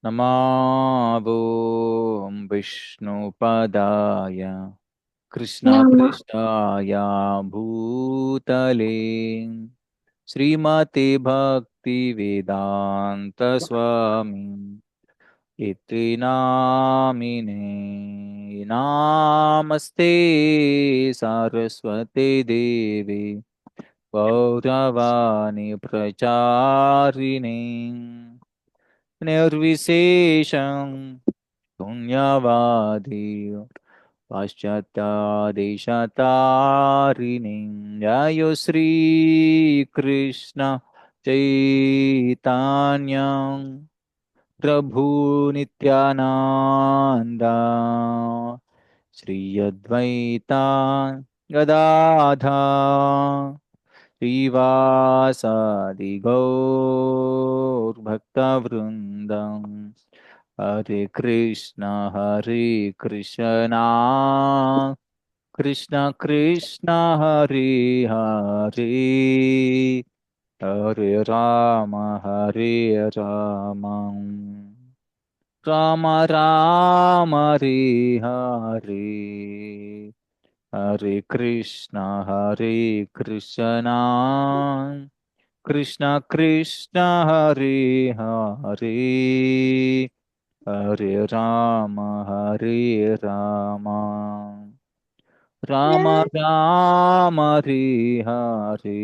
नमावो विष्णुपदाय नम कृष्णपृष्ठाय भूतले श्रीमते भक्तिवेदान्त स्वामी इति नामिने नामस्ते सारस्वते देवे गौरवाणी प्रचारिणे निर्विशेषं शून्यवादी पाश्चात्यादेशतारिणीं जयो श्रीकृष्ण चैतन्यं प्रभु नित्यानन्दा श्री अद्वैता गदाधर श्रीवासादि गौरभक्तवृन्दं हरे कृष्णा कृष्ण कृष्ण हरे हरे हरे हरे राम राम राम हरे हरे हरे कृष्णा कृष्ण कृष्ण हरे हरे हरे राम राम राम हरे हरे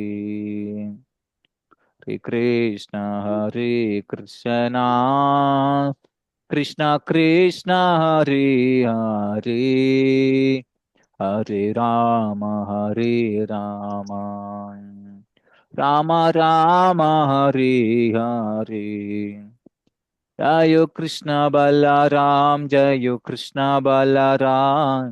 हरे कृष्ण कृष्ण कृष्ण हरे हरे हरे राम राम राम हरे हरे जय कृष्ण बलराम जय कृष्ण बलराम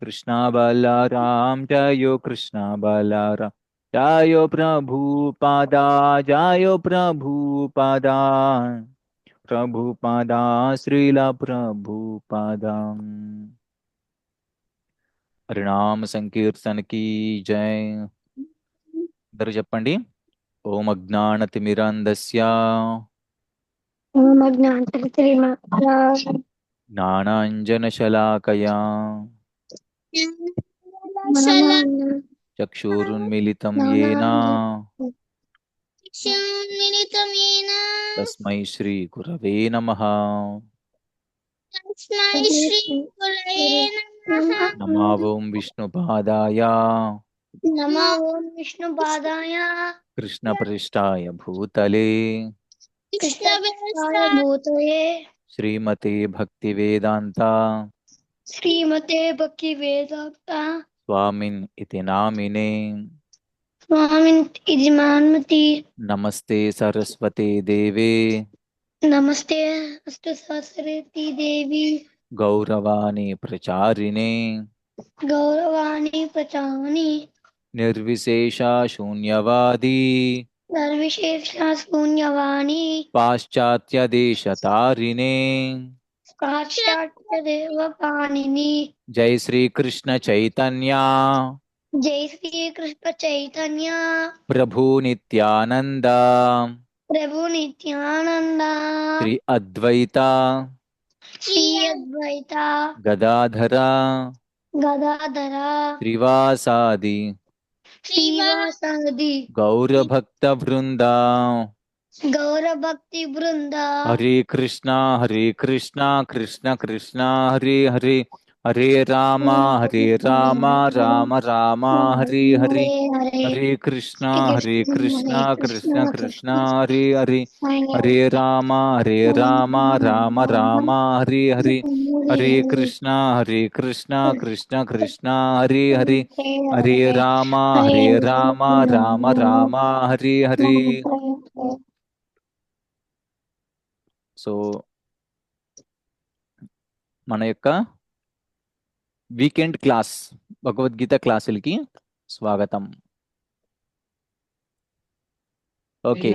कृष्ण बलराम जय कृष्ण बलराम जय प्रभुपादा जय प्रभुपादा प्रभुपादा श्रील प्रभुपादा हरिनाम संकीर्तन की जय అందరూ చెప్పండి ఓం అజ్ఞానతిమిరాంధస్య ओम अज्ञानतिमिरान्धस्य జ్ఞానాంజనశలాకయా చక్షురున్మిళితం येन తస్మై శ్రీ గురవే నమః నమో ఓం విష్ణుపాదాయ नमो ओम विष्णुपादाय కృష్ణప్రేష్టాయ భూతలే कृष्णप्रेष्ठाय भूतये శ్రీమతే భక్తివేదాంత श्रीमते भक्तिवेदान्ता స్వామిన్ ఇతి నామినే स्वामिन् इति मान्मति నమస్తే సరస్వతే దేవే नमस्ते अस्तु सरस्वती देवी गौरवाणी प्रचारिणे गौरवाणी प्रचारिणी निर्विशेषा शून्यवादी निर्विशेषा शून्यवाणी पाश्चात्य देशतारिणे पाश्चात्यदेवपाणिनि जय श्री कृष्ण चैतन्य जय श्री कृष्ण चैतन्य प्रभु नित्यानंद प्रभु नित्यानंद श्री अद्वैता श्री अद्वैता गदाधर गदाधर श्रीवासादि श्रीवासादि गौरभक्त वृंदा गौर भक्ति वृंदा हरे कृष्णा कृष्ण कृष्ण हरे हरे हरे राम राम राम हरे हरे हरे हरे हरे कृष्णा हरे कृष्ण कृष्ण कृष्ण कृष्ण हरे हरे हरे हरे राम राम राम हरे हरे हरे कृष्णा कृष्ण कृष्ण हरे हरे हरे राम राम हरे हरे సో మన యొక్క వీకెండ్ క్లాస్ భగవద్గీత క్లాసులకి స్వాగతం. ఓకే,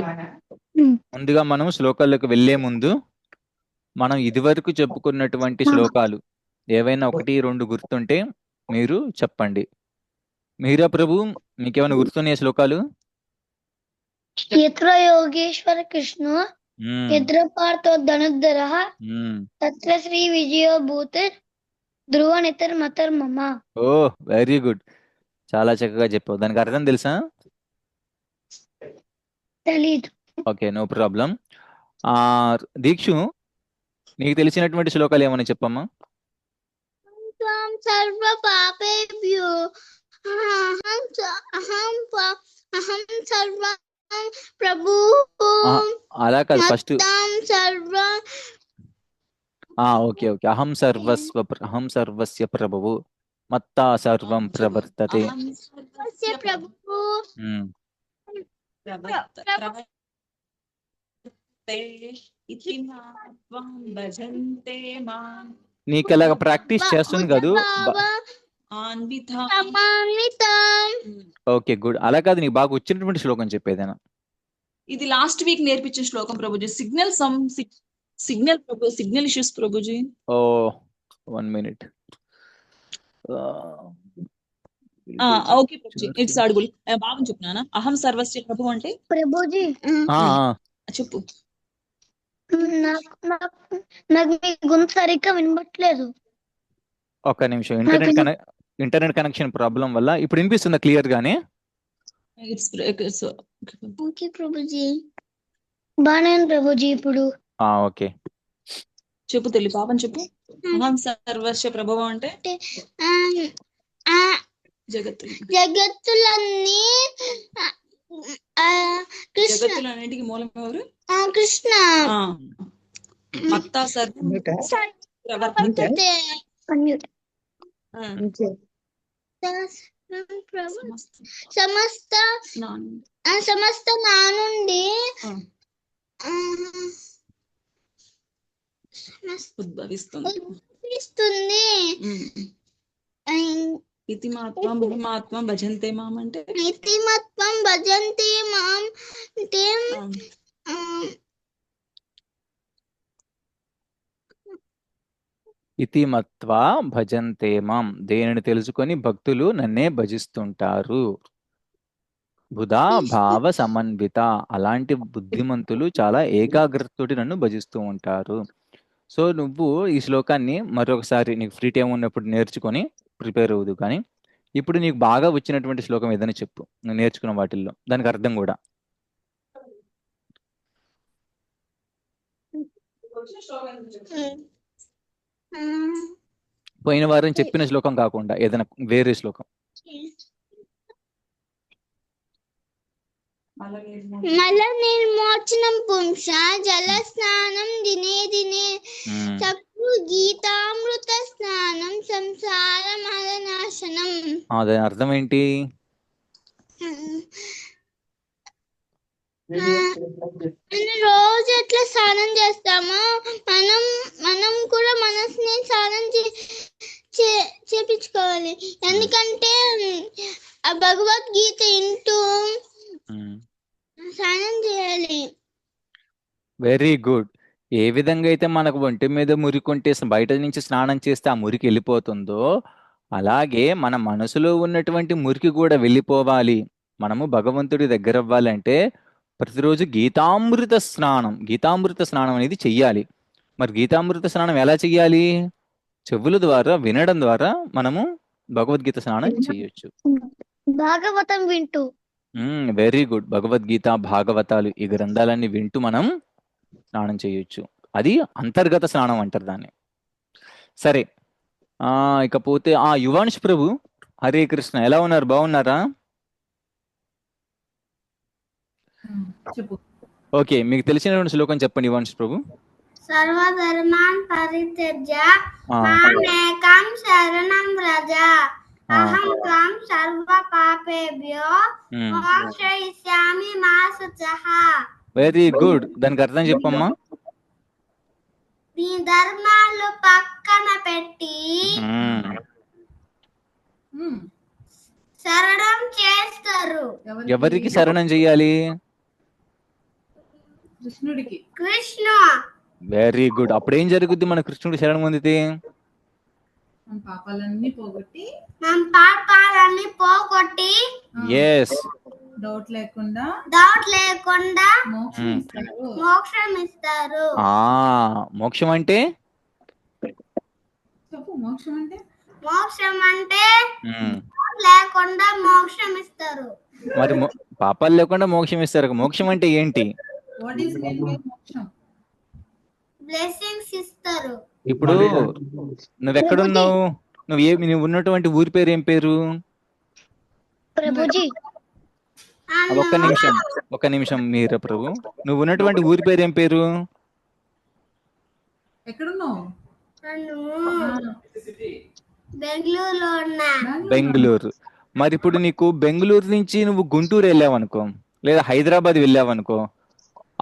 ముందుగా మనం శ్లోకాలకు వెళ్ళే ముందు మనం ఇదివరకు చెప్పుకున్నటువంటి శ్లోకాలు ఏవైనా ఒకటి రెండు గుర్తుంటే మీరు చెప్పండి. మీరా ప్రభు, మీకేమైనా గుర్తున్నాయి శ్లోకాలు? यत्र योगेश्वर कृष्ण మ్మ్. यत्र पार्थो धनुर्धरः మ్మ్. तत्र श्री विजयो भूतिर् ध्रुव नितर्मतर्मम. ఓ వెరీ గుడ్, చాలా చక్కగా చెప్పావు. దానికి అర్థం తెలుసా? తెలీదు. Okay, no problem. ఆ దీక్షు, నీకు తెలిసినటువంటి శ్లోకాలు ఏమని చెప్పమ్మా. త్వం సర్వ పాపేభ్యో అహం సర్వ ప్రభు ఆహా, అలా కాదు, ఫస్ట్ మత్తం సర్వ ఓకే ఓకే. అహం సర్వస్య ప్రభువు మత్తా సర్వం ప్రవర్తతే. అహం సర్వస్య ప్రభువు మ్మ్. ప్రవర్తతే ఇతి మాత్వం భజంతే మాం నీకు ఇలాగ ప్రాక్టీస్ చేస్తుంది కదూ. అన్వితాం. సమాన్వితం. Okay good. అలా కాదు, నీకు బాగా వచ్చినటువంటి శ్లోకం చెప్పేదేనా. ఇది లాస్ట్ వీక్ నేర్పించిన శ్లోకం Prabhuji. Signal issues Prabhuji. Oh 1 minute. Okay Prabhuji, it's అడుగుల్. బాబు చెప్తున్నానా? అహం సర్వస్య ప్రభు అంటే ప్రభుజీ చెప్పు. నాకు మీ గొంతు సరిగ్గా వినబట్లేదు. ఒక్క నిమిషం, ఇంటర్నెట్ కనెక్షన్ ప్రాబ్లం వల్ల. ఇప్పుడు వినిపిస్తుందా క్లియర్ గానే? ఓకే ప్రభుజీ, బానే ఉంది ప్రభుజీ ఇప్పుడు. ఓకే చెప్పు తల్లి, పాపం చెప్పు. అహం సర్వస్య ప్రభు అంటే జగత్తులన్నీ జగత్తులన్నిటికీ మూలం ఎవరు? కృష్ణ. మత్తా సర్వం ప్రవర్తతే. సమస్త నా నుండి ఉద్భవిస్తుంది. ఇతి మాత్వం భజంతే మాం అంటే ఇతిమత్వం భజంతే మాం అంటే ఇతి మత్వా భజంతే మాం, దేనిని తెలుసుకొని భక్తులు నన్నే భజిస్తుంటారు. బుధా భావ సమన్విత, అలాంటి బుద్ధిమంతులు చాలా ఏకాగ్రతతోటి నన్ను భజిస్తూ ఉంటారు. సో నువ్వు ఈ శ్లోకాన్ని మరొకసారి నీకు ఫ్రీ టైం ఉన్నప్పుడు నేర్చుకొని ప్రిపేర్ అవ్వదు. కానీ ఇప్పుడు నీకు బాగా వచ్చినటువంటి శ్లోకం ఏదైనా చెప్పు, నువ్వు నేర్చుకున్న వాటిల్లో, దానికి అర్థం కూడా. పోయిన వారం చెప్పిన శ్లోకం కాకుండా ఏదైనా వేరే శ్లోకం. మల నిర్మోచనం పుంస జల స్నానం దినే దినే చక్రు గీతామృత స్నానం సంసార మలనాశనం. దాని అర్థం ఏంటి? రోజు ఎట్లా స్నానం చేస్తామో మనం కూడా మనసుని స్నానం చేపించుకోవాలి. ఎందుకంటే ఆ భగవద్గీత ఇంటూ స్నానం చేయాలి. Very good. ఏ విధంగా అయితే మనకు ఒంటి మీద మురికుంటే బయట నుంచి స్నానం చేస్తే ఆ మురికి వెళ్ళిపోతుందో, అలాగే మన మనసులో ఉన్నటువంటి మురికి కూడా వెళ్ళిపోవాలి. మనము భగవంతుడి దగ్గర అవ్వాలంటే ప్రతిరోజు గీతామృత స్నానం అనేది చెయ్యాలి. మరి గీతామృత స్నానం ఎలా చెయ్యాలి? చెవుల ద్వారా వినడం ద్వారా మనము భగవద్గీత స్నానం చేయొచ్చు. భాగవతం వింటూ. Very good. భగవద్గీత, భాగవతాలు, ఈ గ్రంథాలన్నీ వింటూ మనం స్నానం చేయొచ్చు. అది అంతర్గత స్నానం అంటారు దాన్ని. సరే, ఇకపోతే యువాంష్ ప్రభు, హరే కృష్ణ, ఎలా ఉన్నారు? బాగున్నారా? ఓకే, మీకు తెలిసినటువంటి శ్లోకం చెప్పండి యువాంష్ ప్రభు. సర్వధర్మాన్ పరిత్యజ్య మామేకం శరణం వ్రజ అహం త్వం సర్వ పాపేభ్యో మోక్షయిష్యామి మా శుచః. Very good. దానికి అర్థం చెప్పమ్మా. నీ ధర్మాలు పక్కన పెట్టి శరణం చేస్తారు. ఎవరికి శరణం చెయ్యాలి? కృష్ణ. Very good. అప్పుడు ఏం జరుగుద్ది? మన కృష్ణుడు శరణం పొందితే పాపాలన్నీ పోగొట్టి ఎస్, డౌట్ లేకుండా మోక్షం ఉమ్. ఇస్తారు. మోక్షం అంటే చెప్పు మోక్షం అంటే మోక్షం అంటే ఉమ్. లేకుండా మోక్షం ఇస్తారు. మరి పాపాలు లేకుండా మోక్షం ఇస్తారు. మోక్షం అంటే ఏంటి? వాట్ ఈస్ మీన్ బై మోక్షం? బ్లెస్సింగ్స్ ఇస్తారు. ఇప్పుడు నువ్వెక్కడున్నావు? నువ్వు ఉన్నటువంటి ఊరి పేరు ఏం పేరు? ప్రభుజీ ఒక్క నిమిషం మీరా ప్రభు. నువ్వు ఉన్నటువంటి ఊరి పేరు ఏం పేరు? ఎక్కడున్నావు? బెంగళూరులో ఉన్నా. బెంగళూరు. మరి ఇప్పుడు నీకు బెంగళూరు నుంచి నువ్వు గుంటూరు వెళ్ళావు అనుకో, లేదా హైదరాబాద్ వెళ్ళావు అనుకో,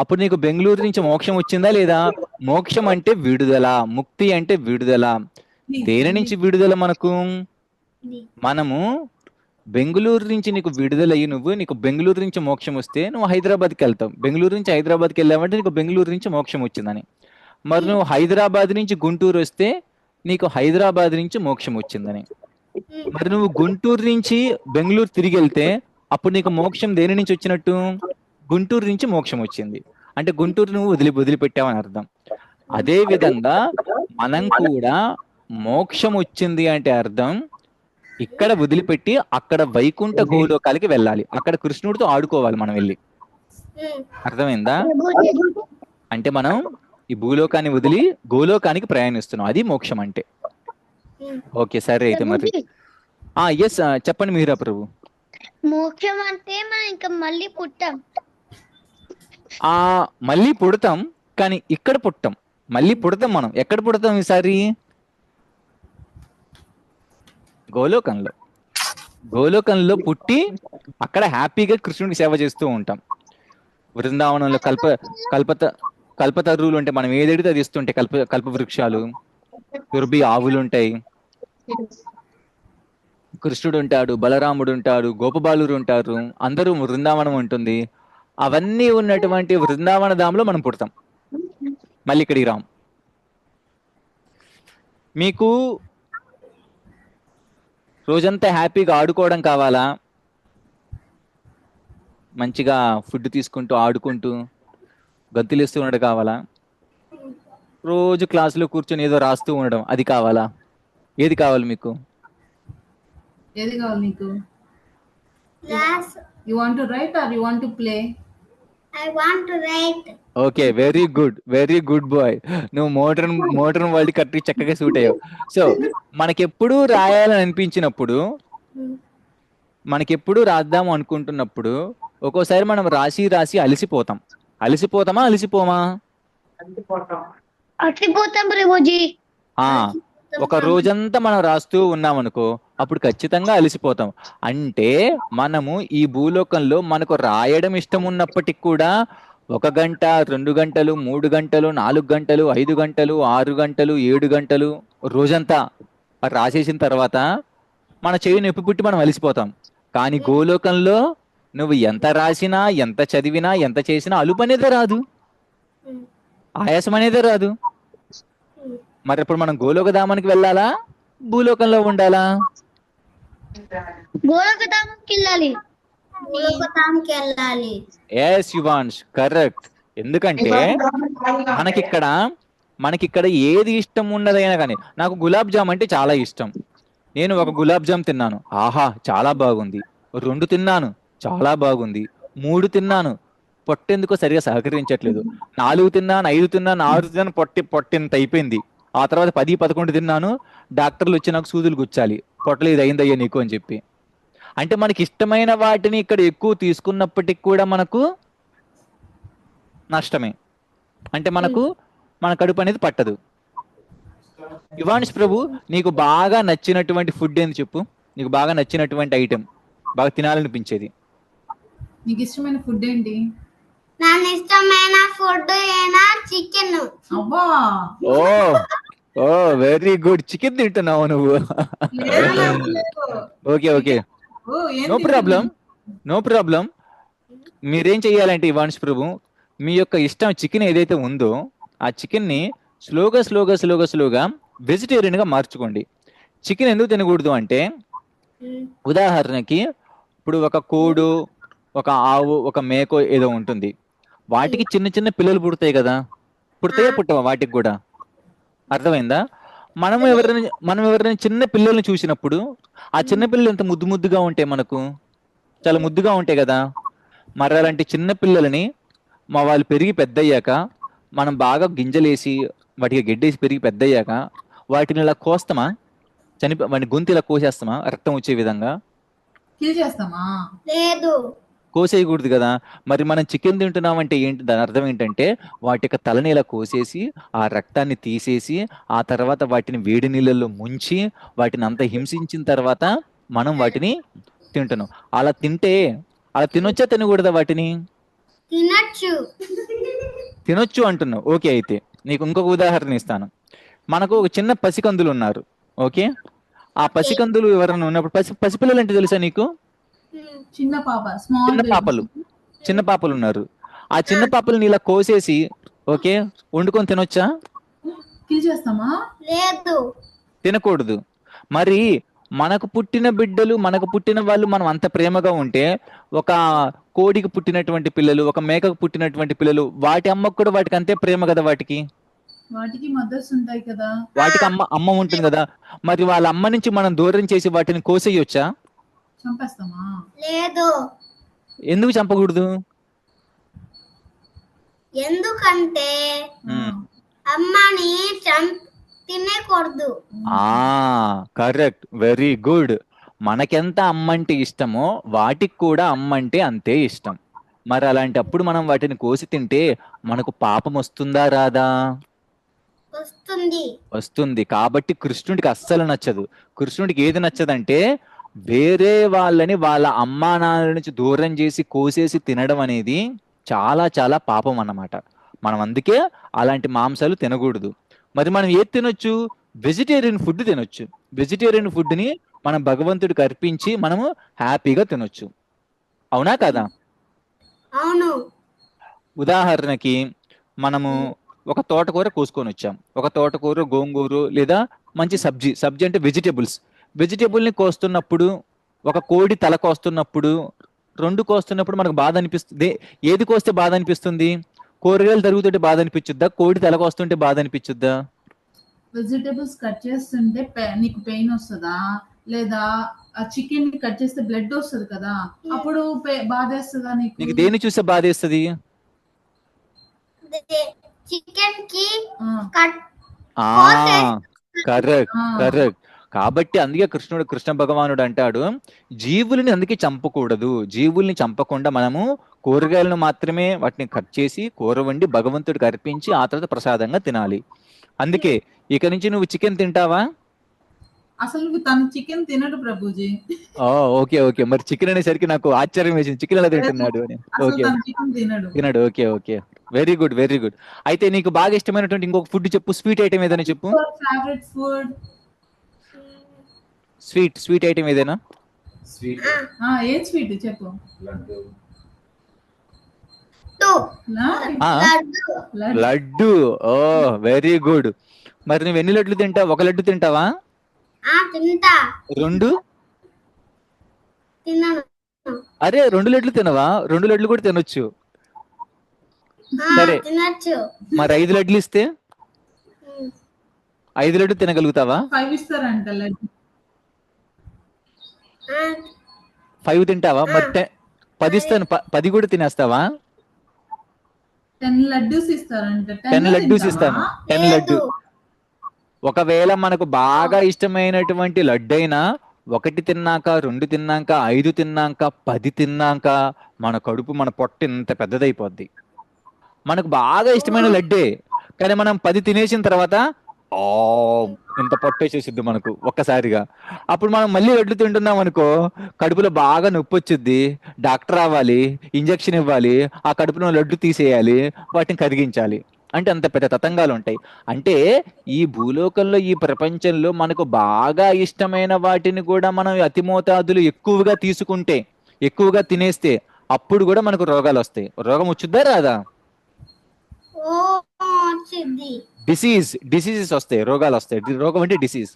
అప్పుడు నీకు బెంగళూరు నుంచి మోక్షం వచ్చిందా లేదా? మోక్షం అంటే విడుదల, ముక్తి అంటే విడుదల. దేని నుంచి విడుదల మనకు? మనము బెంగళూరు నుంచి నీకు విడుదలయ్యి నీకు బెంగళూరు నుంచి మోక్షం వస్తే నువ్వు హైదరాబాద్కి వెళ్తావు. బెంగళూరు నుంచి హైదరాబాద్కి వెళ్ళావంటే నీకు బెంగళూరు నుంచి మోక్షం వచ్చిందని. మరి నువ్వు హైదరాబాద్ నుంచి గుంటూరు వస్తే నీకు హైదరాబాద్ నుంచి మోక్షం వచ్చిందని. మరి నువ్వు గుంటూరు నుంచి బెంగళూరు తిరిగి వెళ్తే అప్పుడు నీకు మోక్షం దేని నుంచి వచ్చినట్టు? గుంటూరు నుంచి మోక్షం వచ్చింది. అంటే గుంటూరు నువ్వు వదిలిపెట్టావని అర్థం. అదే విధంగా మనం కూడా మోక్షం వచ్చింది అంటే అర్థం ఇక్కడ వదిలిపెట్టి అక్కడ వైకుంఠ గోలోకాలకి వెళ్ళాలి. అక్కడ కృష్ణుడితో ఆడుకోవాలి మనం వెళ్ళి. అర్థమైందా? అంటే మనం ఈ భూలోకాన్ని వదిలి గోలోకానికి ప్రయాణిస్తున్నాం. అది మోక్షం అంటే. ఓకే సరే అయితే మరి ఎస్ చెప్పండి మీరా ప్రభు. మోక్షం అంటే మనం ఇంకా మళ్ళీ పుట్టాం. మళ్ళీ పుడతాం కానీ ఇక్కడ పుట్టాం. మళ్ళీ పుడతాం. మనం ఎక్కడ పుడతాం ఈసారి? గోలోకంలో పుట్టి అక్కడ హ్యాపీగా కృష్ణుడికి సేవ చేస్తూ ఉంటాం. బృందావనంలో కల్పతరువులు ఉంటాయి. మనం ఏదైతే అది ఇస్తుంటాయి. కల్ప వృక్షాలు, తుర్బి ఆవులు ఉంటాయి. కృష్ణుడు ఉంటాడు, బలరాముడు ఉంటాడు, గోపబాలురు ఉంటారు. అందరూ బృందావనం ఉంటుంది. అవన్నీ ఉన్నటువంటి బృందావన ధామంలో మనం పుడతాం. మళ్ళీ ఇక్కడికి రాం. మీకు రోజంతా హ్యాపీగా ఆడుకోవడం కావాలా? మంచిగా ఫుడ్ తీసుకుంటూ ఆడుకుంటూ గంతులేస్తూ ఉండడం కావాలా? రోజు క్లాసులో కూర్చొని ఏదో రాస్తూ ఉండడం అది కావాలా? ఏది కావాలి మీకు? ఏది కావాలి నీకు? You want to write or you want to play? I want to write. Okay, very good boy. నువ్వు మోడర్న్ వరల్డ్ కరెక్ట్ చక్కగా సూట్ అయ్యావు. సో మనకెప్పుడు రాయాలని అనిపించినప్పుడు, మనకెప్పుడు రాద్దాము అనుకుంటున్నప్పుడు ఒక్కోసారి మనం రాసి అలసిపోతామా? అట్లిపోతాం ప్రభుజీ. ఒక రోజంతా మనం రాస్తూ ఉన్నామనుకో అప్పుడు ఖచ్చితంగా అలసిపోతాం. అంటే మనము ఈ భూలోకంలో మనకు రాయడం ఇష్టం ఉన్నప్పటికి కూడా 1 గంట, 2 గంటలు, 3 గంటలు, 4 గంటలు, 5 గంటలు, 6 గంటలు, 7 గంటలు రోజంతా రాసేసిన తర్వాత మన చెయ్యి నొప్పి పుట్టి మనం అలసిపోతాం. కానీ గోలోకంలో నువ్వు ఎంత రాసినా, ఎంత చదివినా, ఎంత చేసినా అలుపు అనేదే రాదు, ఆయాసం అనేదే రాదు. మరి ఇప్పుడు మనం గోలోకధామానికి వెళ్ళాలా, భూలోకంలో ఉండాలా? గోలోకధామానికి. Yes Yuvansh, correct. ఎందుకంటే మనకిక్కడ ఏది ఇష్టం ఉన్నదైనా కానీ, నాకు గులాబ్ జామ్ అంటే చాలా ఇష్టం. నేను 1 గులాబ్ జామ్ తిన్నాను, ఆహా చాలా బాగుంది. 2 తిన్నాను, చాలా బాగుంది. 3 తిన్నాను, పొట్టెందుకో సరిగా సహకరించట్లేదు. 4 తిన్నాను, 5 తిన్నాను, 6 తిన్నాను, పొట్టెంత అయిపోయింది. ఆ తర్వాత 10, 11 తిన్నాను. డాక్టర్లు వచ్చి నాకు సూదులు గుచ్చాలి, పొట్టలు ఇది అయిందయ్యా నీకు అని చెప్పి. అంటే మనకి ఇష్టమైన వాటిని ఇక్కడ ఎక్కువ తీసుకున్నప్పటికి కూడా మనకు నష్టమే. అంటే మన కడుపు అనేది పట్టదు. యువాన్ష్ ప్రభు, నీకు బాగా నచ్చినటువంటి ఫుడ్ ఏంది చెప్పు? నీకు బాగా నచ్చినటువంటి ఐటెం, బాగా తినాలనిపించేది. నీకు ఇష్టమైన ఫుడ్ ఏంటి? నాకు ఇష్టమైన ఫుడ్ చికెన్. అబ్బా, ఓ వెరీ గుడ్. చికెన్ తింటున్నావు నువ్వు? Okay, no problem. మీరేం చెయ్యాలంటే యువాన్ష్ ప్రభు, మీ యొక్క ఇష్టం చికెన్ ఏదైతే ఉందో ఆ చికెన్ ని స్లోగా వెజిటేరియన్ గా మార్చుకోండి. చికెన్ ఎందుకు తినకూడదు అంటే, ఉదాహరణకి ఇప్పుడు ఒక కోడు ఒక ఆవు, ఒక మేకో ఏదో ఉంటుంది. వాటికి చిన్న చిన్న పిల్లలు పుడతాయి కదా, పుడతాయా పుట్టవా వాటికి కూడా? అర్థమైందా? మనం ఎవరైనా చిన్న పిల్లల్ని చూసినప్పుడు ఆ చిన్న పిల్లలు ఎంత ముద్దు ముద్దుగా ఉంటాయి, మనకు చాలా ముద్దుగా ఉంటాయి కదా. మరి అలాంటి చిన్న పిల్లలని వాళ్ళు పెరిగి పెద్దయ్యాక మనం బాగా గింజలేసి వాటికి గడ్డేసి పెరిగి పెద్దయ్యాక వాటిని ఇలా కోస్తామా? వాటి గొంతు ఇలా కోసేస్తామా రక్తం వచ్చే విధంగా? కిల్ చేస్తామా? లేదు. కోసేయకూడదు కదా. మరి మనం చికెన్ తింటున్నామంటే ఏంటి, దాని అర్థం ఏంటంటే వాటి యొక్క తలని ఇలా కోసేసి ఆ రక్తాన్ని తీసేసి ఆ తర్వాత వాటిని వేడి నీళ్ళల్లో ముంచి వాటిని అంత హింసించిన తర్వాత మనం వాటిని తింటున్నాం. అలా తినొచ్చా తినకూడదా వాటిని? తినొచ్చు. తినొచ్చు అంటున్నావు. ఓకే, అయితే నీకు ఇంకొక ఉదాహరణ ఇస్తాను. మనకు ఒక చిన్న పసికందులు ఉన్నారు. ఓకే, ఆ పసికందులు ఎవరైనా ఉన్నప్పుడు పసిపిల్లలు అంటే తెలుసా నీకు? చిన్న పాప, స్మాల్ చిన్న పాపలు ఉన్నారు. ఆ చిన్న పాపలను ఇలా కోసేసి ఓకే వండుకొని తినొచ్చా? కిల్ చేస్తామా? లేదు. తినకూడదు. మరి మనకు పుట్టిన బిడ్డలు, మనకు పుట్టిన వాళ్ళు మనం అంత ప్రేమగా ఉంటే ఒక కోడికి పుట్టినటువంటి పిల్లలు, ఒక మేకకు పుట్టినటువంటి పిల్లలు, వాటి అమ్మకు కూడా వాటికి అంతే ప్రేమ కదా. వాటికి మదర్స్ ఉంటాయి కదా. వాటికి అమ్మ ఉంటుంది కదా. మరి వాళ్ళ అమ్మ నుంచి మనం దూరం చేసి వాటిని కోసేయొచ్చా? చంపేస్తామా? లేదు. ఎందుకు చంపకూడదు? ఎందుకంటే అమ్మని తినకూడదు. Correct, very good. మనకెంత అమ్మంటే ఇష్టమో వాటికి కూడా అమ్మంటే అంతే ఇష్టం. మరి అలాంటప్పుడు మనం వాటిని కోసి తింటే మనకు పాపం వస్తుందా రాదా? వస్తుంది. కాబట్టి కృష్ణుడికి అస్సలు నచ్చదు. కృష్ణుడికి ఏది నచ్చదంటే వేరే వాళ్ళని వాళ్ళ అమ్మా నాన్నల నుంచి దూరం చేసి కోసేసి తినడం అనేది చాలా చాలా పాపం అన్నమాట. మనం అందుకే అలాంటి మాంసాలు తినకూడదు. మరి మనం ఏది తినొచ్చు? వెజిటేరియన్ ఫుడ్ తినొచ్చు. వెజిటేరియన్ ఫుడ్ని మనం భగవంతుడికి అర్పించి మనము హ్యాపీగా తినొచ్చు. అవునా కదా? అవును. ఉదాహరణకి మనము ఒక తోటకూర కోసుకొని వచ్చాం. ఒక తోటకూర, గోంగూర లేదా మంచి సబ్జీ అంటే వెజిటేబుల్ని కోస్తున్నప్పుడు, ఒక కోడి తల కోస్తున్నప్పుడు, రెండు కోస్తున్నప్పుడు మనకు బాధ అనిపిస్తుంది. ఏది కోస్తే బాధ అనిపిస్తుంది? కూరగాయలు తరుగుతుంటే బాధ అనిపించుద్దా? కోడి తల కోస్తుంటే బాధ అనిపించుద్దా? వెజిటేబుల్స్ కట్ చేస్తుంటే నీకు పెయిన్ వస్తుందా? లేదా ఆ చికెన్ కట్ చేస్తే బ్లడ్ వస్తుంది కదా, అప్పుడు బాధేస్తుందా నీకు? నీకు దేన్ని చూస్తే బాధేస్తుంది? చికెన్ కి కరెక్ట్. కాబట్టి అందుకే కృష్ణ భగవానుడు అంటాడు, జీవుల్ని అందుకే చంపకూడదు. జీవుల్ని చంపకుండా మనము కూరగాయలను మాత్రమే వాటిని కట్ చేసి కూర వండి భగవంతుడికి అర్పించి ఆ తర్వాత ప్రసాదంగా తినాలి. అందుకే ఇక నుంచి నువ్వు చికెన్ తింటావా? అసలు తను చికెన్ తినడు ప్రభుజీ. ఓకే. మరి చికెన్ అనేసరికి నాకు ఆశ్చర్యం వేసింది, చికెన్ ఎలా తింటున్నాడు అని. తినడు. Okay, very good. అయితే నీకు బాగా ఇష్టమైనటువంటి ఇంకొక ఫుడ్ చెప్పు, స్వీట్ ఐటమ్ ఏదైనా చెప్పు. ఫేవరెట్ ఫుడ్ స్వీట్ ఐటమ్ ఏదైనా? ఏం స్వీట్ చెప్పు. లడ్డు. Very good. మరి నువ్వు ఎన్ని లడ్లు తింటావు? ఒక లడ్డు తింటావా? రెండు? అరే, 2 లడ్లు తినవా? 2 లడ్లు కూడా తినొచ్చు. సరే, మరి 5 లడ్లు ఇస్తే 5 లడ్లు తినగలుగుతావా? 5 ఇస్తారంట లడ్డు. 5 తింటావా? మరి 10 ఇస్తాను, 10 కూడా తినేస్తావా? 10 లడ్డూస్ ఇస్తారంట. 10 లడ్డూస్ ఇస్తాను. 10 లడ్డు. ఒకవేళ మనకు బాగా ఇష్టమైనటువంటి లడ్డు అయినా 1 తిన్నాక, 2 తిన్నాక, 5 తిన్నాక, 10 తిన్నాక మన కడుపు, మన పొట్ట ఇంత పెద్దదైపోద్ది. మనకు బాగా ఇష్టమైన లడ్డే, కానీ మనం 10 తినేసిన తర్వాత ఇంత పొట్టేసేసిద్ది మనకు ఒక్కసారిగా. అప్పుడు మనం మళ్ళీ లడ్డు తింటున్నాం అనుకో, కడుపులో బాగా నొప్పి వచ్చిద్ది, డాక్టర్ రావాలి, ఇంజక్షన్ ఇవ్వాలి, ఆ కడుపులో లడ్డు తీసేయాలి, వాటిని కరిగించాలి. అంటే అంత పెద్ద తతంగాలు ఉంటాయి. అంటే ఈ భూలోకంలో, ఈ ప్రపంచంలో మనకు బాగా ఇష్టమైన వాటిని కూడా మనం అతి మోతాదులు ఎక్కువగా తీసుకుంటే, ఎక్కువగా తినేస్తే అప్పుడు కూడా మనకు రోగాలు వస్తాయి. రోగం వచ్చుద్దా రాదా? డిసీజెస్ వస్తాయి, రోగాలు వస్తాయి. రోగం అంటే డిసీజ్.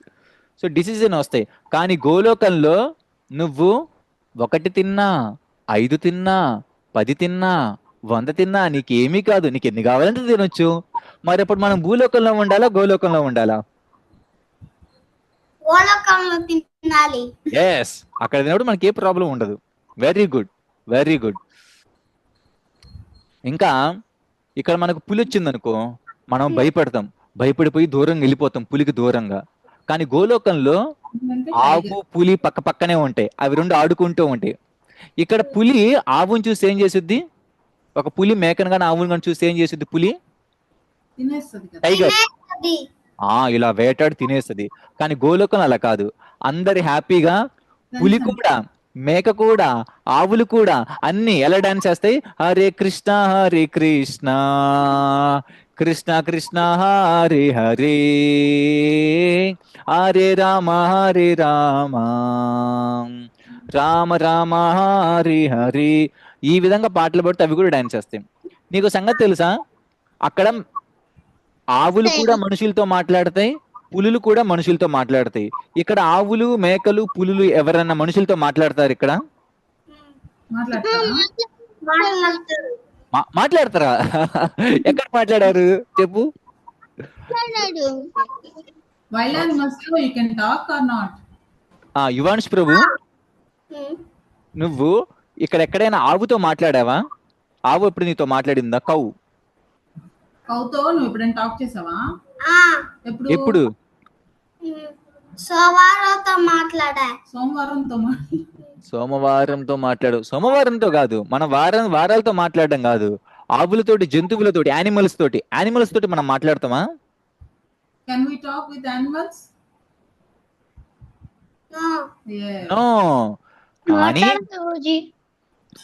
సో డిసీజ్ అని వస్తాయి. కానీ గోలోకంలో నువ్వు 1 తిన్నా, 5 తిన్నా, 10 తిన్నా, 100 తిన్నా నీకేమీ కాదు. నీకు ఎన్ని కావాలంటే తినొచ్చు. మరి ఇప్పుడు మనం భూలోకంలో ఉండాలా, గోలోకంలో ఉండాలా? గోలోకంలో తినాలి. ఎస్, అక్కడ తినప్పుడు మనకి ఏ ప్రాబ్లం ఉండదు. Very good, very good. ఇంకా ఇక్కడ మనకు పులి వచ్చిందనుకో, మనం భయపడతాం, భయపడిపోయి దూరంగా వెళ్ళిపోతాం పులికి దూరంగా. కానీ గోలోకంలో ఏంటంటే ఆవు టైగర్. పులి పక్క పక్కనే ఉంటాయి, అవి రెండు ఆడుకుంటూ ఉంటాయి. ఇక్కడ పులి ఆవుని చూసి ఏం చేసిద్ది? ఒక పులి మేకను కానీ ఆవుని కానీ చూసి ఏం చేసిద్ది? పులి తినేస్తుంది కదా. టైగర్ అది ఇలా వేటాడి తినేస్తుంది. కానీ గోలోకం అలా కాదు. అందరి హ్యాపీగా పులి కూడా, మేక కూడా, ఆవులు కూడా అన్ని ఎలా డాన్స్ చేస్తాయి? హరే కృష్ణ హరే కృష్ణ, కృష్ణ కృష్ణ హరే హరే, హరే రామ హరే రామ, రామ రామ హరే హరే. ఈ విధంగా పాటలు పడితే అవి కూడా డాన్స్ చేస్తాయి. నీకు సంగతి తెలుసా? అక్కడ ఆవులు కూడా మనుషులతో మాట్లాడతాయి, పులులు కూడా మనుషులతో మాట్లాడతాయి. ఇక్కడ ఆవులు, మేకలు, పులులు ఎవరన్నా మనుషులతో మాట్లాడతారు ఇక్కడ? మాట్లాడతారా? మాట్లాడతారు. మాట్లాడతారా? ఎక్కడ మాట్లాడారు చెప్పు? మాట్లాడాడు. వైల్డ్ యానిమల్స్ లో you can talk or not? Yuvansh Prabhu, నువ్వు ఇక్కడ ఎక్కడైనా ఆవుతో మాట్లాడావా? ఆవు ఎప్పుడు నీతో మాట్లాడిందా? కౌ కౌతో నువ్వు ఎప్పుడైనా టాక్ చేసావా? ఎప్పుడు? సోమవారంతో మాట్లాడా. సోమవారంతో సోమవారంతో మాట్లాడు. సోమవారంతో కాదు, మన వారాలతో మాట్లాడడం కాదు. ఆవులతోటి, జంతువులతోటి, యానిమల్స్ తోటి మనం మాట్లాడతామా? Can we talk with animals? No.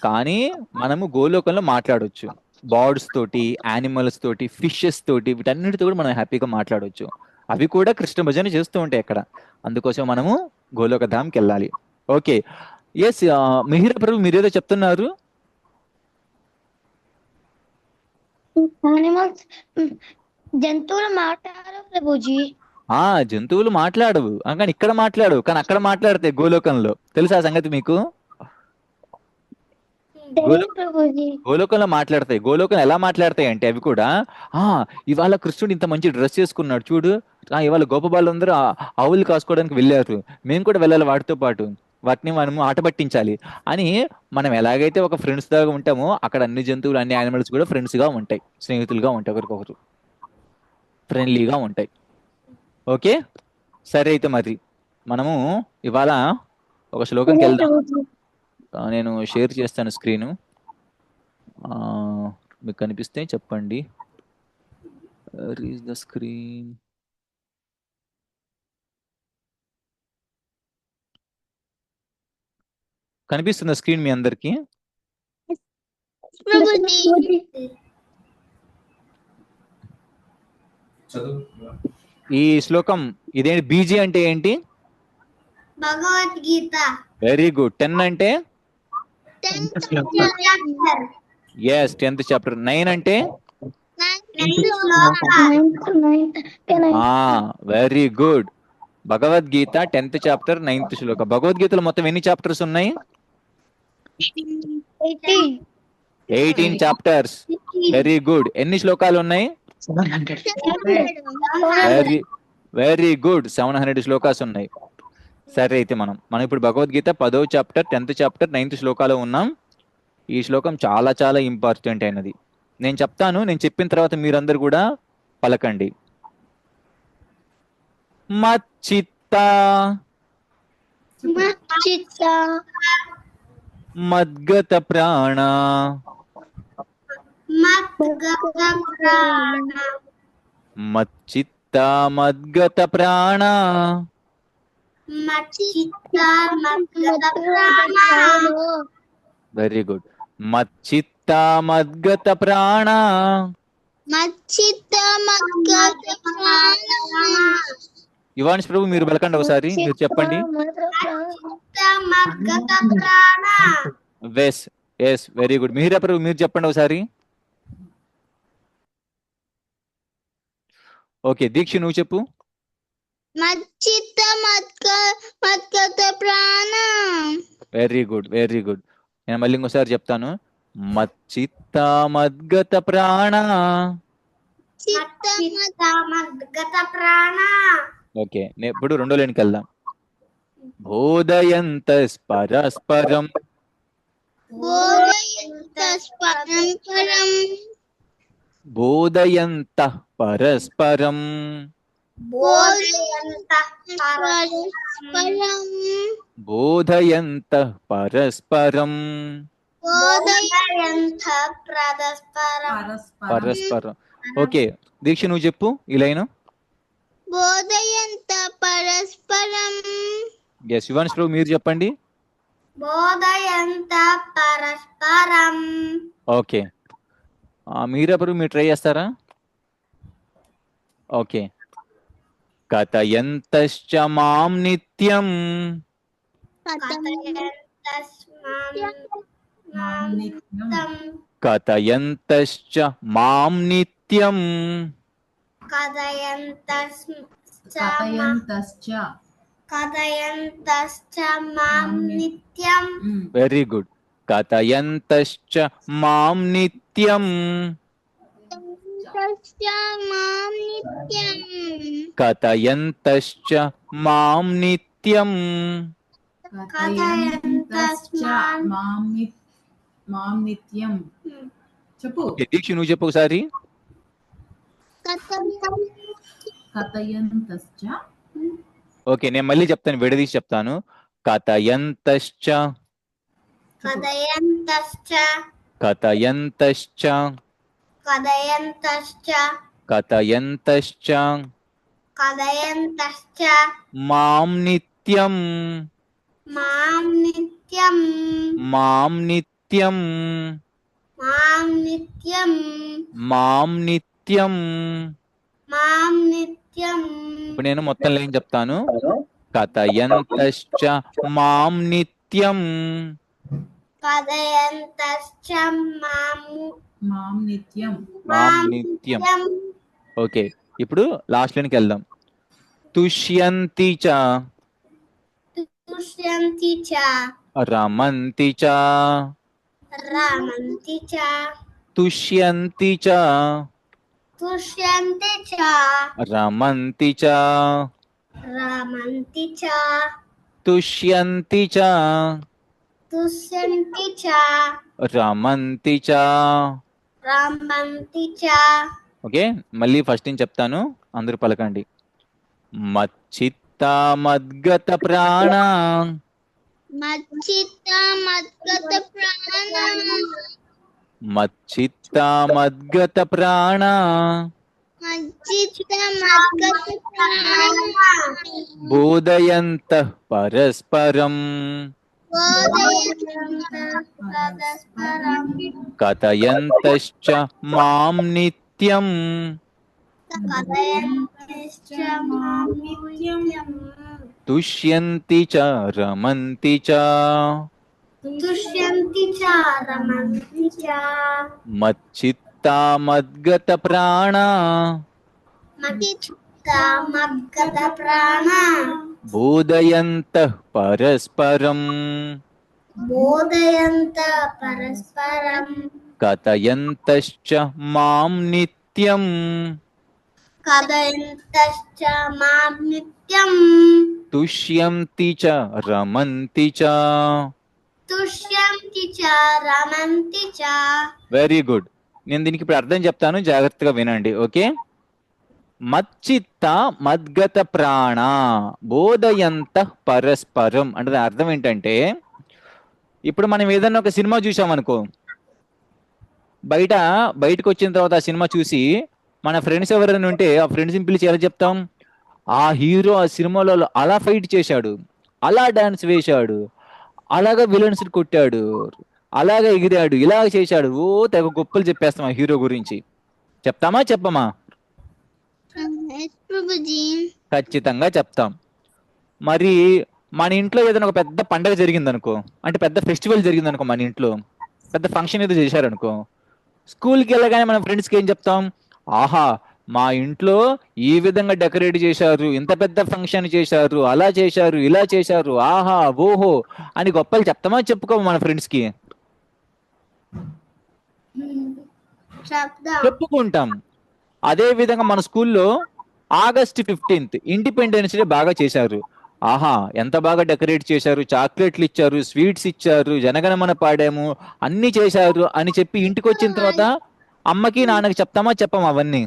కానీ మనము గోలోకంలో మాట్లాడొచ్చు. బర్డ్స్ తోటి, యానిమల్స్ తోటి, ఫిషెస్ తోటి, వీటన్నిటితో కూడా మనం హ్యాపీగా మాట్లాడొచ్చు. అవి కూడా కృష్ణ భజన చేస్తూ ఉంటాయి అక్కడ. అందుకోసం మనము గోలోక ధామ్కి వెళ్ళాలి. Okay, yes. మిహిర ప్రభు, మీరేదో చెప్తున్నారు. జంతువులు మాట్లాడరు ప్రభుజీ. జంతువులు మాట్లాడవు, కానీ ఇక్కడ మాట్లాడు. కానీ అక్కడ మాట్లాడతాయి గోలోకంలో. తెలుసా ఆ సంగతి మీకు? గోలోకంలో మాట్లాడతాయి. గోలోకం ఎలా మాట్లాడతాయి అంటే అవి కూడా, ఇవాళ కృష్ణుడు ఇంత మంచి డ్రెస్ చేసుకున్నాడు చూడు, ఇవాళ గోపబాలందరూ ఆవులు కాసుకోవడానికి వెళ్ళారు, మేము కూడా వెళ్ళాలి వాటితో పాటు, వాటిని మనము ఆట పట్టించాలి అని. మనం ఎలాగైతే ఒక ఫ్రెండ్స్ దాకా ఉంటామో, అక్కడ అన్ని జంతువులు, అన్ని యానిమల్స్ కూడా ఫ్రెండ్స్ గా ఉంటాయి, స్నేహితులుగా ఉంటాయి, ఒకరికొకరు ఫ్రెండ్లీగా ఉంటాయి. ఓకే, సరే. అయితే మరి మనము ఇవాళ ఒక శ్లోకంకి వెళ్దాం. నేను షేర్ చేస్తాను స్క్రీను, మీకు కనిపిస్తే చెప్పండి. ద స్క్రీన్ కనిపిస్తుందా స్క్రీన్ మీ అందరికి? ఈ శ్లోకం ఇదేంటి? బీజీ అంటే ఏంటి? భగవద్గీత. Very good. 10 అంటే? Yes, 10th chapter. 9 అంటే? Very good. Bhagavad Gita 10th chapter 9th శ్లోక. భగవద్గీతలో మొత్తం ఎన్ని చాప్టర్స్ ఉన్నాయి? 18 చాప్టర్స్. Very good. ఎన్ని శ్లోకాలు ఉన్నాయి? Very good. 700 శ్లోకాస్ ఉన్నాయి. సరే, అయితే మనం ఇప్పుడు భగవద్గీత 10వ చాప్టర్ 10th చాప్టర్ 9th శ్లోకాలో ఉన్నాం. ఈ శ్లోకం చాలా చాలా ఇంపార్టెంట్ అయినది. నేను చెప్తాను, నేను చెప్పిన తర్వాత మీరందరూ కూడా పలకండి. మచ్చిత్త మద్గత ప్రాణ మచ్చిత్త మద్గత ప్రాణ వెరీ గుడ్. మచ్చిత్త మద్గత ప్రాణ యువాన్స్ ప్రభు, మీరు పలకండి ఒకసారి, మీరు చెప్పండి. Yes, very good. Mihira Prabhu, మీరు చెప్పండి ఒకసారి. ఓకే, దీక్ష నువ్వు చెప్పు. Very good, very good. నేను మళ్ళీ ఇంకోసారి చెప్తాను. మచ్చిత్త మద్గత ప్రాణ. చిత్తమద్గత ప్రాణ. ఓకే, ఇప్పుడు రెండో లైన్కి వెళ్దాం. బోధయంత పరస్పరం. బోధయంత పరంపరం. బోధయంత పరస్పరం. బోధయంత పరస్పరం. బోధయంత పరస్పరం. బోధయంత పరస్పరం. పరస్పరం. ఓకే దీక్ష, నువ్వు చెప్పు ఈ లైన్. బోధయంత పరస్పరం. ఎస్, శివాన్స్ ప్రభు మీరు చెప్పండి. బోధయంత పరస్పరం. ఓకే, మీరెప్పుడు మీరు ట్రై చేస్తారా? ఓకే. కథయంతశ్చ మాం నిత్యం. కథయంతశ్చ మాం నిత్యం. కథయంతశ్చ మాం నిత్యం. Very good. కథయంతశ్చ మాం నిత్యం. మాం నిత్యం. కథయంతశ్చ మాం నిత్యం. మాం నిత్యం. చెప్పు. ఓకే, దీక్ష నువ్వు చెప్పు ఒకసారి. కథయంతశ్చ. ఓకే, నేను మళ్ళీ చెప్తాను, విడదీసి చెప్తాను. కథయంతశ్చ. కథయంతశ్చ. కథయంతశ్చ. కథయంతశ్చ. కథయంతశ్చ కథయంతశ్చ మాం నిత్యం. మాం నిత్యం. మాం నిత్యం. మాం నిత్యం. మాం నిత్యం. మాం నిత్యం. ఇప్పుడు నేను మొత్తం లైన్ చెప్తాను. కథయంతశ్చ మాం నిత్యం. కథయంతశ్చ మాం నిత్యం. మాం నిత్యం. ఓకే, ఇప్పుడు లాస్ట్ లైన్కి వెళ్దాం. తుష్యంతి చ. తుష్యంతి చ. రమంతి చ. రమంతి చ. తుష్యంతి చ. తుష్యంతి చ. రమంతి చ. రమంతి చ. తుష్యంతి చ. తుష్యంతి చ. రమంతి చ. రమంతి చ. ఓకే, మళ్ళీ ఫస్ట్ నేను చెప్తాను, అందరూ పలకండి. మచ్చిత్త మద్గత ప్రాణ. మచ్చిత్త మద్గత ప్రాణ. మచ్చిత్త మద్గత ప్రాణ. మచ్చిత్త మద్గత ప్రాణ. బోధయంత పరస్పరం. పరస్పరం. కథయంతశ్చ మాం నిత్యం. కథయంతశ్చ మాం నిత్యం. తుష్యంతి చ రమంతి చ. తుష్యంతి చ. రమంతి చ. మచ్చిత్త మద్గత ప్రాణ. మచ్చిత్త మద్గత ప్రాణ. బోధయంత పరస్పరం. బోధయంత పరస్పరం. కథయంతశ్చ మాం నిత్యం. కథయంతశ్చ మాం నిత్యం. తుష్యంతి చ రమంతి చ. తుష్యంతి చ. రమంతి చ. Very good. నేను దీనికి ఇప్పుడు అర్థం చెప్తాను, జాగ్రత్తగా వినండి. ఓకే. మచ్చిత్త మద్గత ప్రాణ బోధయంత పరస్పరం అంటే దాని అర్థం ఏంటంటే, ఇప్పుడు మనం ఏదన్నా ఒక సినిమా చూసామనుకో, బయటకు వచ్చిన తర్వాత ఆ సినిమా చూసి మన ఫ్రెండ్స్ ఎవరైనా ఉంటే ఆ ఫ్రెండ్స్ని పిలిచి ఎలా చెప్తాం, ఆ హీరో ఆ సినిమాలో అలా ఫైట్ చేశాడు, అలా డాన్స్ వేశాడు, అలాగా విలన్స్ కొట్టాడు, అలాగా ఎగిరాడు, ఇలాగ చేశాడు, ఓ తెగ గొప్పలు చెప్పేస్తాం ఆ హీరో గురించి. చెప్తామా చెప్పమా? ఖచ్చితంగా చెప్తాం. మరి మన ఇంట్లో ఏదైనా ఒక పెద్ద పండగ జరిగింది అనుకో, అంటే పెద్ద ఫెస్టివల్ జరిగింది అనుకో, మన ఇంట్లో పెద్ద ఫంక్షన్ ఏదో చేశారనుకో, స్కూల్కి వెళ్ళగానే మన ఫ్రెండ్స్కి ఏం చెప్తాం, ఆహా మా ఇంట్లో ఈ విధంగా డెకరేట్ చేశారు, ఇంత పెద్ద ఫంక్షన్ చేశారు, అలా చేశారు, ఇలా చేశారు, ఆహా ఓహో అని గొప్పలు చెప్తామా చెప్పుకోము మన ఫ్రెండ్స్కి? చెప్పుకుంటాం. అదే విధంగా మన స్కూల్లో ఆగస్ట్ 15th ఇండిపెండెన్స్ డే బాగా చేశారు. ఆహా, ఎంత బాగా డెకరేట్ చేశారు, చాక్లెట్లు ఇచ్చారు, స్వీట్స్ ఇచ్చారు, జనగణమన పాడాము, అన్ని చేశారు అని చెప్పి ఇంటికి వచ్చిన తర్వాత అమ్మకి నాన్నకి చెప్తామా చెప్పమా అవన్నీ?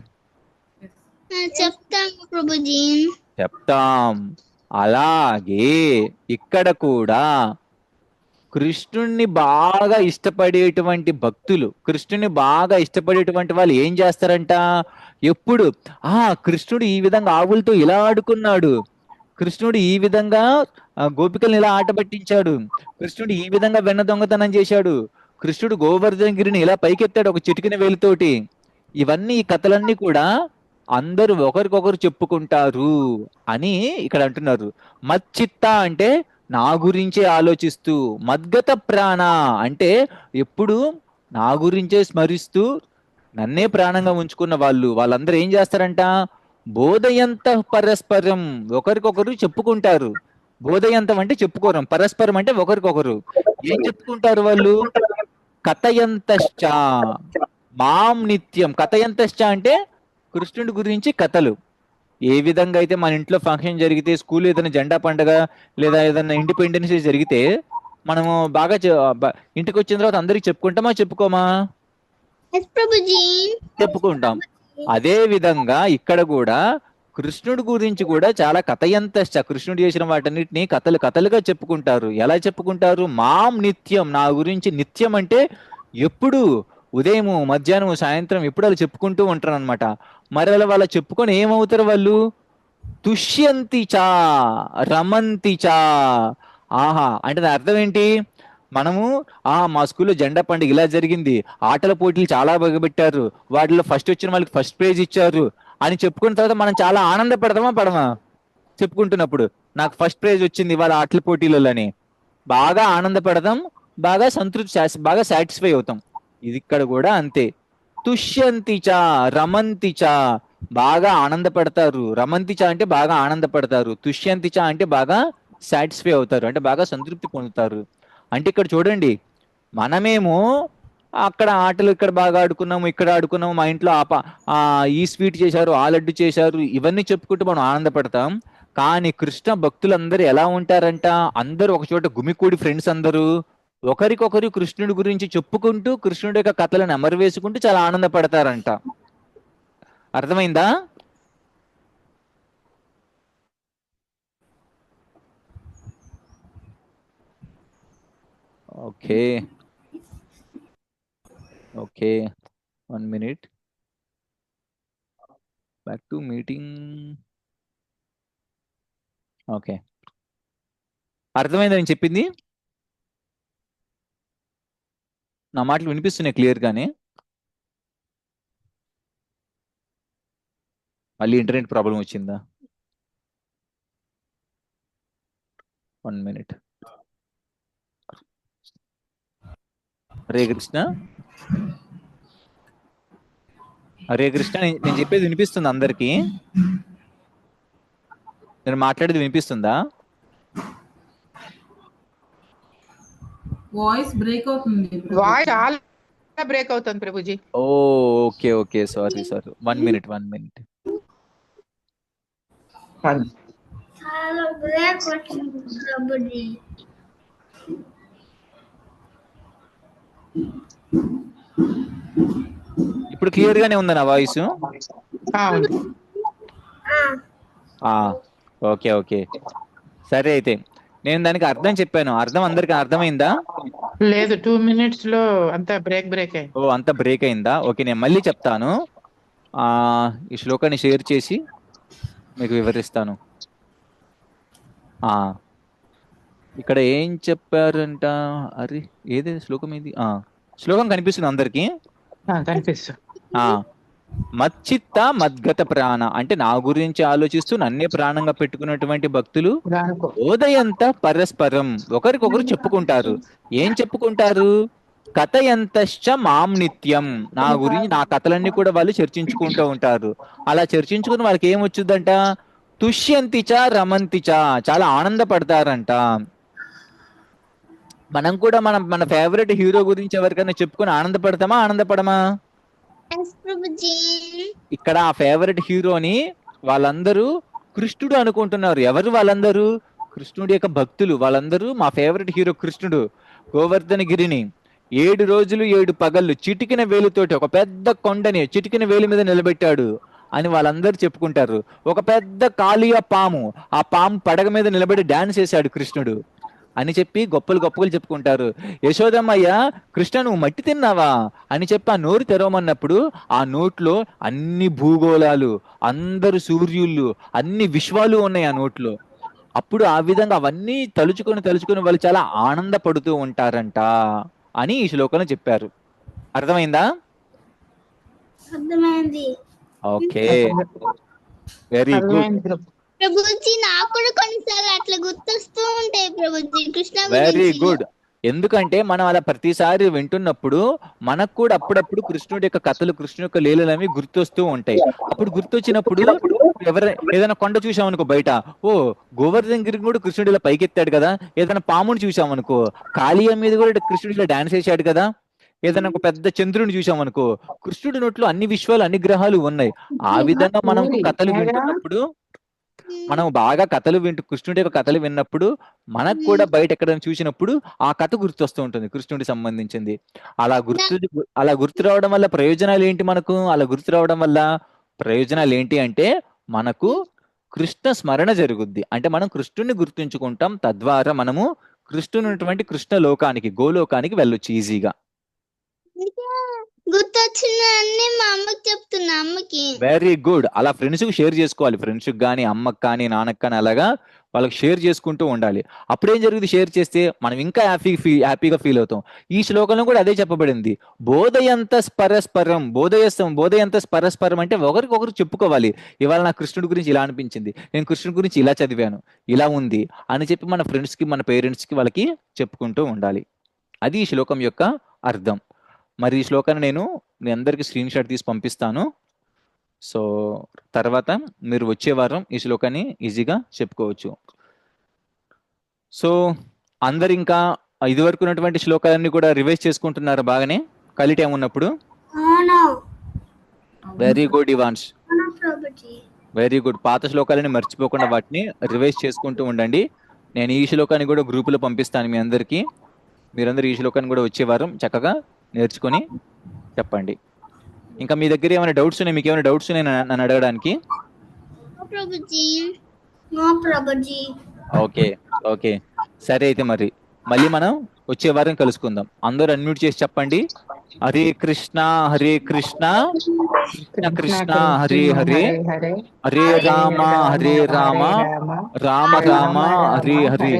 చెప్తాము ప్రభుజీ. చెప్తాం. అలాగే ఇక్కడ కూడా కృష్ణుణ్ణి బాగా ఇష్టపడేటువంటి భక్తులు, కృష్ణుని బాగా ఇష్టపడేటువంటి వాళ్ళు ఏం చేస్తారంట, ఎప్పుడు కృష్ణుడు ఈ విధంగా ఆవులతో ఇలా ఆడుకున్నాడు, కృష్ణుడు ఈ విధంగా గోపికల్ని ఇలా ఆట పట్టించాడు, కృష్ణుడు ఈ విధంగా వెన్న దొంగతనం చేశాడు, కృష్ణుడు గోవర్ధనగిరిని ఇలా పైకెత్తాడు ఒక చిటికిన వేలుతోటి, ఇవన్నీ ఈ కథలన్నీ కూడా అందరూ ఒకరికొకరు చెప్పుకుంటారు అని ఇక్కడ అంటున్నారు. మచ్చిత్త అంటే నా గురించే ఆలోచిస్తూ, మద్గత ప్రాణ అంటే ఎప్పుడు నా గురించే స్మరిస్తూ నన్నే ప్రాణంగా ఉంచుకున్న వాళ్ళందరూ ఏం చేస్తారంట, బోధయంత పరస్పరం, ఒకరికొకరు చెప్పుకుంటారు. బోధయంతం అంటే చెప్పుకోరం, పరస్పరం అంటే ఒకరికొకరు ఏం చెప్పుకుంటారు వాళ్ళు, కథయంతశ్చ మాం నిత్యం. కథయంతశ్చ అంటే కృష్ణుడి గురించి కథలు. ఏ విధంగా అయితే మన ఇంట్లో ఫంక్షన్ జరిగితే, స్కూల్ ఏదైనా జెండా పండుగ లేదా ఏదైనా ఇండిపెండెన్స్ డే జరిగితే మనము బాగా ఇంటికి వచ్చిన తర్వాత అందరికి చెప్పుకుంటామా చెప్పుకోమా? చెప్పుకుంటాం. అదే విధంగా ఇక్కడ కూడా కృష్ణుడి గురించి కూడా చాలా కథయంతశ్చ, కృష్ణుడు చేసిన వాటన్నిటిని కథలుగా చెప్పుకుంటారు. ఎలా చెప్పుకుంటారు, మాం నిత్యం, నా గురించి. నిత్యం అంటే ఎప్పుడు, ఉదయము మధ్యాహ్నము సాయంత్రం ఎప్పుడు అలా చెప్పుకుంటూ ఉంటారు అనమాట. మరి అలా వాళ్ళ చెప్పుకొని ఏమవుతారు వాళ్ళు, తుష్యంతిచా రమంతిచా. ఆహా అంటే దాని అర్థం ఏంటి, మనము మా స్కూల్లో జెండా పండుగ ఇలా జరిగింది, ఆటల పోటీలు చాలా బాగా పెట్టారు, వాటిలో ఫస్ట్ వచ్చిన వాళ్ళకి ఫస్ట్ ప్రైజ్ ఇచ్చారు అని చెప్పుకున్న తర్వాత మనం చాలా ఆనందపడతామా పడమా? చెప్పుకుంటున్నప్పుడు నాకు ఫస్ట్ ప్రైజ్ వచ్చింది ఇవాళ ఆటల పోటీలని బాగా ఆనందపడతాం, బాగా బాగా సాటిస్ఫై అవుతాం. ఇది ఇక్కడ కూడా అంతే. తుష్యంతిచా రమంతిచా, బాగా ఆనందపడతారు. రమంతిచా అంటే బాగా ఆనందపడతారు, తుష్యంతిచా అంటే బాగా సాటిస్ఫై అవుతారు, అంటే బాగా సంతృప్తి పొందుతారు. అంటే ఇక్కడ చూడండి, మనమేమో అక్కడ ఆటలు ఇక్కడ బాగా ఆడుకున్నాము, ఇక్కడ ఆడుకున్నాము, మా ఇంట్లో ఈ స్వీట్ చేశారు, ఆ లడ్డు చేశారు, ఇవన్నీ చెప్పుకుంటూ మనం ఆనందపడతాం. కానీ కృష్ణ భక్తులందరూ ఎలా ఉంటారంట, అందరూ ఒక చోట గుమికూడి ఫ్రెండ్స్ అందరూ ఒకరికొకరు కృష్ణుడి గురించి చెప్పుకుంటూ కృష్ణుడి యొక్క కథలను అమరు వేసుకుంటూ చాలా ఆనందపడతారంట. అర్థమైందా? Okay okay, 1 minute, back to meeting. Okay, అర్థమైందా నేను చెప్పింది? నా మాటలు వినిపిస్తున్నాయి క్లియర్ గానే? మళ్ళీ ఇంటర్నెట్ ప్రాబ్లం వచ్చిందా? 1 minute. హరే కృష్ణ, హరే కృష్ణ. నేను చెప్పేది వినిపిస్తుంది అందరికి? నేను మాట్లాడేది వినిపిస్తుందా? వాయిస్ బ్రేక్ అవుతుంది. వాయిస్ చాలా బ్రేక్ అవుతుంది Prabhuji. Okay okay, sorry 1 minute. చాలా బ్రేక్ వచ్చింది ప్రభుజీ. ఇప్పుడు క్లియర్ గానే ఉందా నా వాయిస్? ఓకే ఓకే, సరే. అయితే నేను దానికి అర్థం చెప్పాను, అర్థం అందరికి అర్థమైందా? లేదు, 2 minutes లో అంతా బ్రేక్ అయింది. అంత బ్రేక్ అయిందా? ఓకే, నేను మళ్ళీ చెప్తాను. ఈ శ్లోకాన్ని షేర్ చేసి మీకు వివరిస్తాను. ఇక్కడ ఏం చెప్పారంట, అరే ఏదే శ్లోకం ఇది? శ్లోకం కనిపిస్తుంది అందరికి? కనిపిస్తుంది. మచ్చిత్త మద్గత ప్రాణ అంటే నా గురించి ఆలోచిస్తూ నన్నే ప్రాణంగా పెట్టుకున్నటువంటి భక్తులు బోధయంత పరస్పరం, ఒకరికొకరు చెప్పుకుంటారు. ఏం చెప్పుకుంటారు, కథయంతశ్చ మాం నిత్యం, నా గురించి నా కథలన్నీ కూడా వాళ్ళు చర్చించుకుంటూ ఉంటారు. అలా చర్చించుకుని వాళ్ళకి ఏం వచ్చుద్దంట, తుష్యంతిచ రమంతిచ, చాలా ఆనందపడతారంట. మనం కూడా మన ఫేవరెట్ హీరో గురించి ఎవరికైనా చెప్పుకొని ఆనందపడతామా, ఆనందపడమా? ఎస్ ప్రభుజీ. ఇక్కడ ఆ ఫేవరెట్ హీరోని వాళ్ళందరూ కృష్ణుడు అనుకుంటున్నారు. ఎవరు వాళ్ళందరూ? కృష్ణుడి యొక్క భక్తులు. వాళ్ళందరూ మా ఫేవరెట్ హీరో కృష్ణుడు గోవర్ధన గిరిని 7 రోజులు 7 పగళ్ళు చిటికిన వేలుతోటి ఒక పెద్ద కొండని చిటికిన వేలు మీద నిలబెట్టాడు అని వాళ్ళందరూ చెప్పుకుంటారు. ఒక పెద్ద కాళీయ పాము, ఆ పాము పడగ మీద నిలబడి డాన్స్ చేశాడు కృష్ణుడు అని చెప్పి గొప్పలు చెప్పుకుంటారు. యశోదమ్మయ్య, కృష్ణ నువ్వు మట్టి తిన్నావా అని చెప్పి ఆ నోరు తెరవమన్నప్పుడు ఆ నోట్లో అన్ని భూగోళాలు, అందరు సూర్యుళ్ళు, అన్ని విశ్వాలు ఉన్నాయి ఆ నోట్లో. అప్పుడు ఆ విధంగా అవన్నీ తలుచుకొని వాళ్ళు చాలా ఆనందపడుతూ ఉంటారంట అని ఈ శ్లోకంలో చెప్పారు. అర్థమైందా? అర్థమైంది ఓకే, వెరీ గుడ్. అర్థమైంది ప్రభు. ప్రభుజీ. నాకు కూడా కొన్నిసార్లు అట్లా గుర్తొస్తూ ఉంటాయి ప్రభుజీ కృష్ణ వెరీ గురించి. గుడ్. ఎందుకంటే మనం అలా ప్రతిసారి వింటున్నప్పుడు మనకు కూడా అప్పుడప్పుడు కృష్ణుడి యొక్క కథలు, కృష్ణుడి యొక్క లీలలు గుర్తొస్తూ ఉంటాయి. అప్పుడు గుర్తొచ్చినప్పుడు ఏదైనా కొండ చూసామనుకో బయట, ఓ గోవర్ధన గిరి కూడా కృష్ణుడు ఇలా పైకెత్తాడు కదా. ఏదైనా పాముని చూసామనుకో, కాళీయ మీద కూడా కృష్ణుడు ఇలా డాన్స్ చేశాడు కదా. ఏదైనా ఒక పెద్ద చంద్రుని చూసామనుకో, కృష్ణుడి నోట్లో అన్ని విశ్వాలు, అన్ని గ్రహాలు ఉన్నాయి. ఆ విధంగా మనం కథలు వింటున్నప్పుడు, మనం బాగా కృష్ణుడి యొక్క కథలు విన్నప్పుడు మనకు కూడా బయట ఎక్కడైనా చూసినప్పుడు ఆ కథ గుర్తొస్తూ ఉంటుంది కృష్ణుడికి సంబంధించింది. అలా గుర్తు రావడం వల్ల ప్రయోజనాలు ఏంటి? అలా గుర్తు రావడం వల్ల ప్రయోజనాలు ఏంటి అంటే మనకు కృష్ణ స్మరణ జరుగుద్ది. అంటే మనం కృష్ణుడిని గుర్తుంచుకుంటాం. తద్వారా మనము కృష్ణుని ఉన్నటువంటి కృష్ణ లోకానికి, గోలోకానికి వెళ్ళొచ్చు ఈజీగా. గుర్తొచ్చిన అన్ని మా అమ్మకి చెప్తున్నా. అమ్మకి వెరీ గుడ్. అలా ఫ్రెండ్స్ కి షేర్ చేసుకోవాలి. ఫ్రెండ్స్ కి కానీ, అమ్మకి కానీ, నాన్నకి కానీ అలాగా వాళ్ళకి షేర్ చేసుకుంటూ ఉండాలి. అప్పుడేం జరుగుతుంది? షేర్ చేస్తే మనం ఇంకా హ్యాపీగా ఫీల్ అవుతాం. ఈ శ్లోకంలో కూడా అదే చెప్పబడింది. బోధయంత పరస్పరం, బోధయంత పరస్పరం అంటే ఒకరికొకరు చెప్పుకోవాలి. ఇవాళ నా కృష్ణుడి గురించి ఇలా అనిపించింది, నేను కృష్ణుడి గురించి ఇలా చదివాను, ఇలా ఉంది అని చెప్పి మన ఫ్రెండ్స్ కి, మన పేరెంట్స్ కి, వాళ్ళకి చెప్పుకుంటూ ఉండాలి. అది ఈ శ్లోకం యొక్క అర్థం. మరి ఈ శ్లోకాన్ని నేను మీ అందరికి స్క్రీన్ షాట్ తీసి పంపిస్తాను. సో తర్వాత మీరు వచ్చే వారం ఈ శ్లోకాన్ని ఈజీగా చెప్పుకోవచ్చు. సో అందరు ఇంకా ఇదివరకు ఉన్నటువంటి శ్లోకాలన్నీ కూడా రివైజ్ చేసుకుంటున్నారు బాగానే ఖాళీ టైం ఉన్నప్పుడు? Very good Evans, very good. పాత శ్లోకాలని మర్చిపోకుండా వాటిని రివైజ్ చేసుకుంటూ ఉండండి. నేను ఈ శ్లోకాన్ని కూడా గ్రూపులో పంపిస్తాను మీ అందరికీ. మీరందరూ ఈ శ్లోకాన్ని కూడా వచ్చే వారం చక్కగా నేర్చుకొని చెప్పండి. ఇంకా మీ దగ్గర ఏమైనా డౌట్స్ ఉన్నాయి? మీకు ఏమైనా డౌట్స్ ఉన్నాయి నన్ను అడగడానికి? ఓకే సరే. అయితే మళ్ళీ మనం వచ్చే వారం కలుసుకుందాం. అందరూ అన్మ్యూట్ చేసి చెప్పండి. హరే కృష్ణ కృష్ణ కృష్ణ హరే హరే, హరే రామ రామ రామ హరే హరే.